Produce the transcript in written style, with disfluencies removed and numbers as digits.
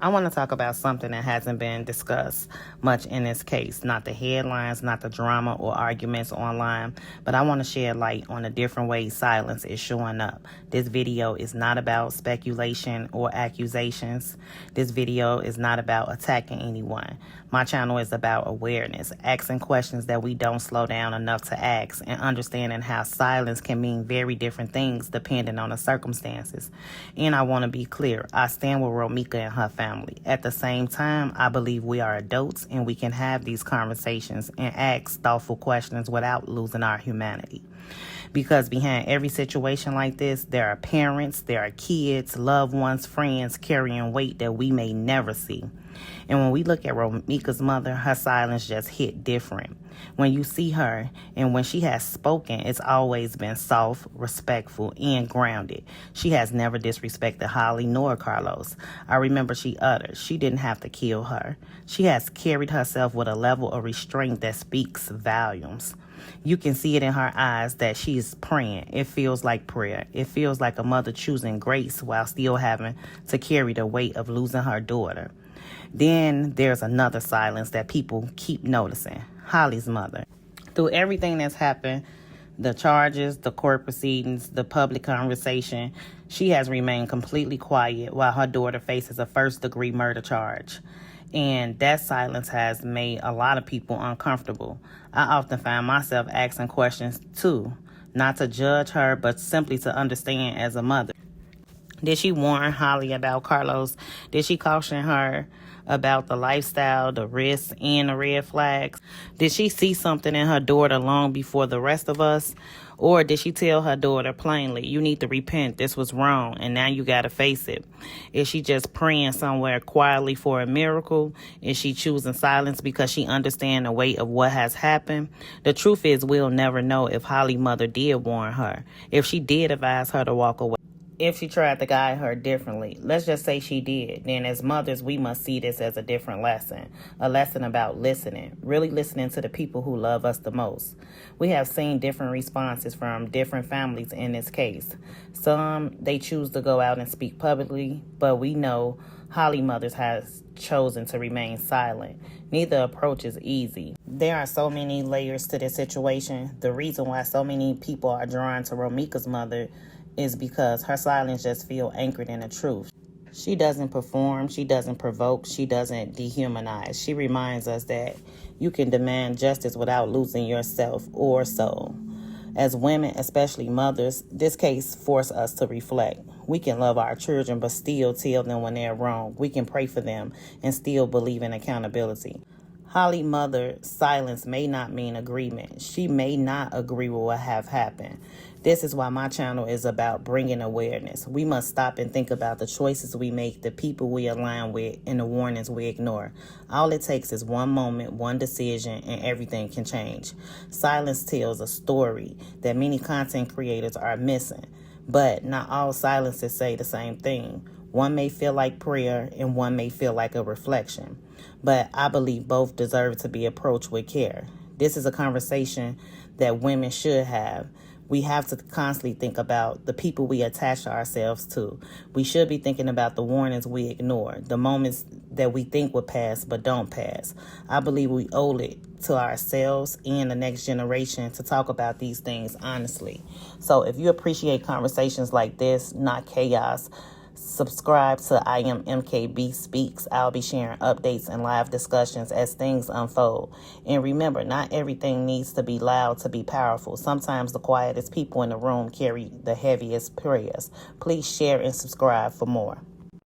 I want to talk about something that hasn't been discussed much in this case. Not the headlines, not the drama or arguments online, but I want to shed light on the different ways silence is showing up. This video is not about speculation or accusations. This video is not about attacking anyone. My channel is about awareness, asking questions that we don't slow down enough to ask, and understanding how silence can mean very different things depending on the circumstances. And I want to be clear, I stand with Romeca and her family. At the same time, I believe we are adults and we can have these conversations and ask thoughtful questions without losing our humanity. Because behind every situation like this, there are parents, there are kids, loved ones, friends carrying weight that we may never see. And when we look at Romeca's mother, her silence just hit different. When you see her and when she has spoken, it's always been soft, respectful, and grounded. She has never disrespected Holly nor Carlos. I remember she uttered, she didn't have to kill her. She has carried herself with a level of restraint that speaks volumes. You can see it in her eyes that she is praying. It feels like prayer. It feels like a mother choosing grace while still having to carry the weight of losing her daughter. Then there's another silence that people keep noticing. Holly's mother. Through everything that's happened, the charges, the court proceedings, the public conversation, she has remained completely quiet while her daughter faces a first-degree murder charge. And that silence has made a lot of people uncomfortable. I often find myself asking questions too, not to judge her, but simply to understand as a mother. Did she warn Holly about Carlos? Did she caution her about the lifestyle, the risks, and the red flags? Did she see something in her daughter long before the rest of us? Or did she tell her daughter plainly, you need to repent, this was wrong, and now you got to face it? Is she just praying somewhere quietly for a miracle? Is she choosing silence because she understands the weight of what has happened? The truth is, we'll never know if Holly's mother did warn her, if she did advise her to walk away. If she tried to guide her differently. Let's just say she did. Then as mothers, we must see this as a different lesson. A lesson about listening. Really listening to the people who love us the most. We have seen different responses from different families in this case. Some, they choose to go out and speak publicly, but we know Holly mothers has chosen to remain silent. Neither approach is easy. There are so many layers to this situation. The reason why so many people are drawn to Romeca's mother is because her silence just feels anchored in the truth. She doesn't perform, she doesn't provoke, she doesn't dehumanize. She reminds us that you can demand justice without losing yourself or soul. As women, especially mothers, this case forces us to reflect. We can love our children but still tell them when they're wrong. We can pray for them and still believe in accountability. Holly's mother's silence may not mean agreement. She may not agree with what have happened. This is why my channel is about bringing awareness. We must stop and think about the choices we make, the people we align with, and the warnings we ignore. All it takes is one moment, one decision, and everything can change. Silence tells a story that many content creators are missing, but not all silences say the same thing. One may feel like prayer and one may feel like a reflection, but I believe both deserve to be approached with care. This is a conversation that women should have. We have to constantly think about the people we attach ourselves to. We should be thinking about the warnings we ignore, the moments that we think will pass but don't pass. I believe we owe it to ourselves and the next generation to talk about these things honestly. So if you appreciate conversations like this, not chaos, subscribe to IAMMKB Speaks. I'll be sharing updates and live discussions as things unfold. And remember, not everything needs to be loud to be powerful. Sometimes the quietest people in the room carry the heaviest prayers. Please share and subscribe for more.